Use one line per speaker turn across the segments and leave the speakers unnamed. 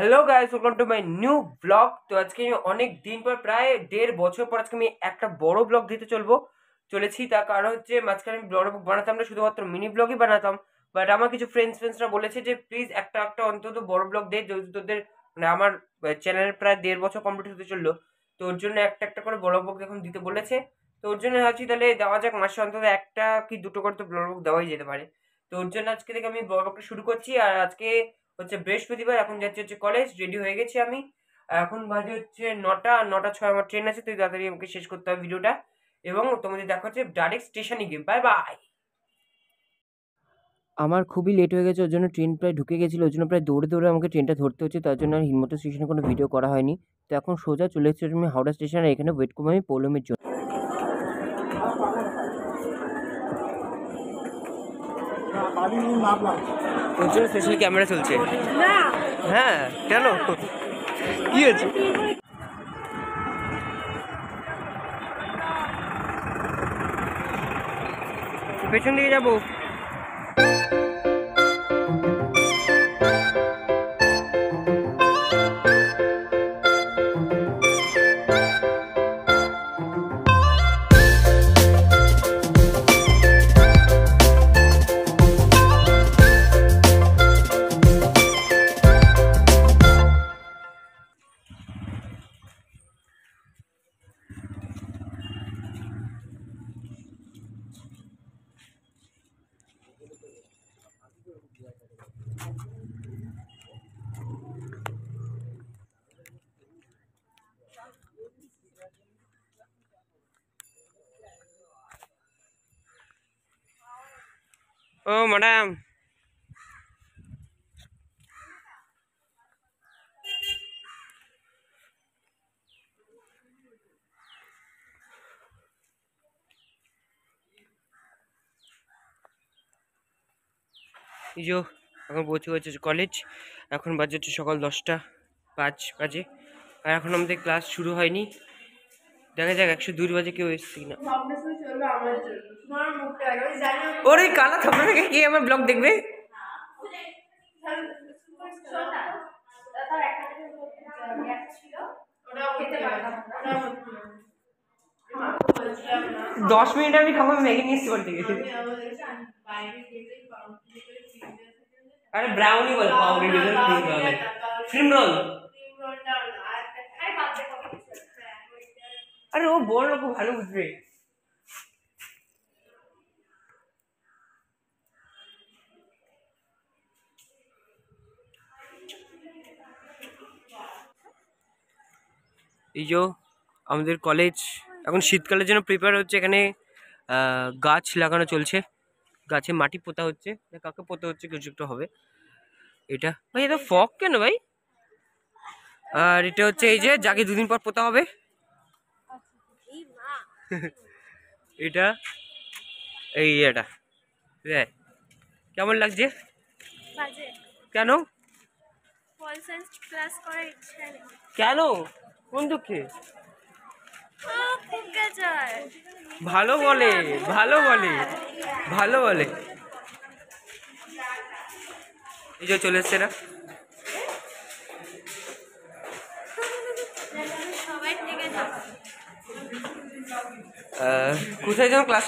Hello guys, welcome to my new blog. তো আজকে আমি অনেক দিন পর, প্রায় 1.5 বছর পর আজকে আমি একটা বড় ব্লগ দিতে চলেছি। তার কারণ হচ্ছে মাঝখানে আমি ব্লগ বানাতাম না, শুধুমাত্র মিনি ব্লগই বানাতাম। বাট আমার কিছু ফ্রেন্ডসরা বলেছে যে প্লিজ একটা একটা অন্তত বড় ব্লগ দে, যদি তোদের মানে আমার চ্যানেলের প্রায় 1.5 বছর কমপ্লিট হতে চললো। তো ওর জন্য একটা একটা করে বড় ব্লগ এখন দিতে বলেছে। তো ওর জন্য ভাবছি তাহলে দেওয়া যাক, মাসে অন্তত একটা কি দুটো করে তো বড় ব্লগ দেওয়াই যেতে পারে। তো ওর জন্য আজকে থেকে আমি বড় ব্লগটা শুরু করছি। আর আজকে হচ্ছে বৃহস্পতিবার, এখন যাচ্ছি হচ্ছে কলেজ, রেডি হয়ে গেছি আমি। এখন বাজে হচ্ছে 9টা 9টা 6 আমার ট্রেন আছে, তো তাড়াতাড়ি আমাকে শেষ করতে হবে ভিডিওটা। এবং তোমাদের দেখা হচ্ছে ডাইরেক্ট স্টেশনে গিয়ে। Bye bye.
আমার খুবই লেট হয়ে গেছে, ওর জন্য ট্রেন প্রায় ঢুকে গেছিলো, ওর জন্য প্রায় দৌড়ে দৌড়ে আমাকে ট্রেনটা ধরতে হচ্ছে। তার জন্য আর হিমমতো স্টেশনে কোনো ভিডিও করা হয়নি। তো এখন সোজা চলে এসেছি আমি হাওড়া স্টেশনে, এখানে ওয়েট করবো আমি পৌলমের জন্য।
ওর জন্য স্পেশাল ক্যামেরা চলছে। হ্যাঁ, কেন কি হয়েছে? পেছন দিকে যাবো। ও ম্যাডাম, এই যে এখন পৌঁছে গেছে কলেজ। এখন বাজে হচ্ছে সকাল 10টা 5 বাজে। আর এখন আমাদের ক্লাস শুরু হয়নি। দেখা যাক 102 বাজে কেউ এসছে কিনা। ওরে কালা থাপড়া থেকে কে আমার ব্লগ দেখবে? দশ মিনিট আমি খাবো, ম্যাগি নিয়ে এসছি বলতে গেছি। আরে ব্রাউনি বল, পাউডার দিতে হবে। Cream roll. আরে ও বললো খুব ভালো বুঝবে। এই যে আমাদের কলেজ এখন শীতকালের জন্য প্রিপেয়ার হচ্ছে। এখানে গাছ লাগানো চলছে, গাছে মাটি পোতা হচ্ছে, কাকে পোতা হচ্ছে কিছু একটা হবে। এটা ভাই, এটা ফগ কেন ভাই? আর এটা হচ্ছে এই যে যাকে 2 দিন পর পোতা হবে। এটা এই এটা কেমন লাগছে? কেন কেন কোন দুঃখে? ভালো বলে, ভালো বলে, ভালো বলে। এই যে চলে এসছে না। কোথায় যাও ক্লাস?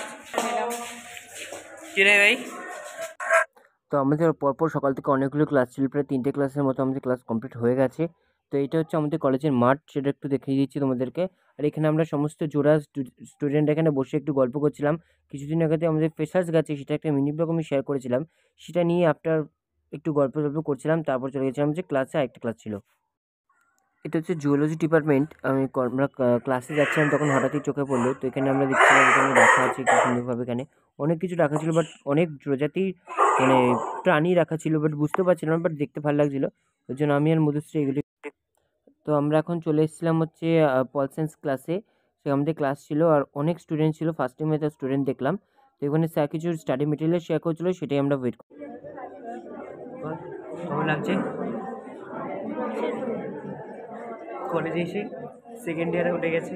কি রে ভাই?
তো আমাদের পরপর সকাল থেকে অনেকগুলো ক্লাস ছিল, প্রায় 3টে ক্লাসের মতো আমাদের ক্লাস কমপ্লিট হয়ে গেছে। তো এটা হচ্ছে আমাদের কলেজের মাঠ, সেটা একটু দেখিয়ে দিচ্ছি তোমাদেরকে। আর এখানে আমরা সমস্ত জোড়া স্টুডেন্ট এখানে বসে একটু গল্প করছিলাম। কিছুদিন আগে আমাদের ফ্রেশার্স গেছে, সেটা একটা মিনি ব্লগ আমি শেয়ার করেছিলাম। সেটা নিয়ে আফটার একটু গল্প করছিলাম, তারপর চলে গেছিলাম যে ক্লাসে। আরেকটা ক্লাস ছিল, এটা হচ্ছে জুওলজি ডিপার্টমেন্ট। আমরা ক্লাসে যাচ্ছিলাম, তখন হঠাৎই চোখে পড়লো। তো এখানে আমরা দেখছিলাম এখানে রাখা আছে কি সুন্দরভাবে, এখানে অনেক কিছু রাখা ছিল, বাট অনেক প্রজাতির মানে প্রাণী রাখা ছিল, বাট বুঝতে পারছিলাম না, বাট দেখতে ভালো লাগছিল। ওই জন্য আমি আর মধুশ্রী এগুলি। তো আমরা এখন চলে এসেছিলাম হচ্ছে পল সায়েন্স ক্লাসে। সে আমাদের ক্লাস ছিল আর অনেক স্টুডেন্ট ছিল, ফার্স্ট টাইমে একটা স্টুডেন্ট দেখলাম। তো এখানে স্যার কিছু স্টাডি মেটেরিয়াল শেয়ার করছিল, সেটাই আমরা ওয়েট করি।
কেমন লাগছে কলেজে এসে? সেকেন্ড ইয়ারে উঠে গেছে,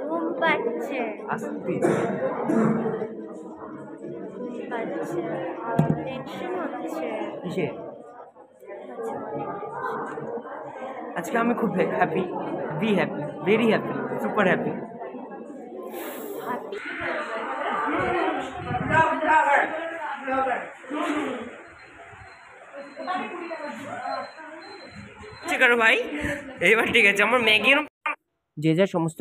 ঘুম পাচ্ছে,
আসতে
টেনশন হচ্ছে।
কিসে? আজকে আমি খুব happy, very happy, super happy. ঠিক আছে ভাই, এবার ঠিক আছে। আমার ম্যাগি
যে যা সমস্ত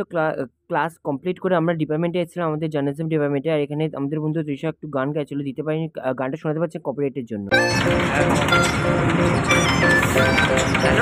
ক্লাস কমপ্লিট করে আমরা ডিপার্টমেন্টে এসেছিলাম, আমাদের জার্নালিজম ডিপার্টমেন্টে। আর এখানে আমাদের বন্ধু তৃষা একটু গান গাইছিল, দিতে পারিনি, গানটা শোনাতে পারছে কপিরাইটের জন্য।
কেন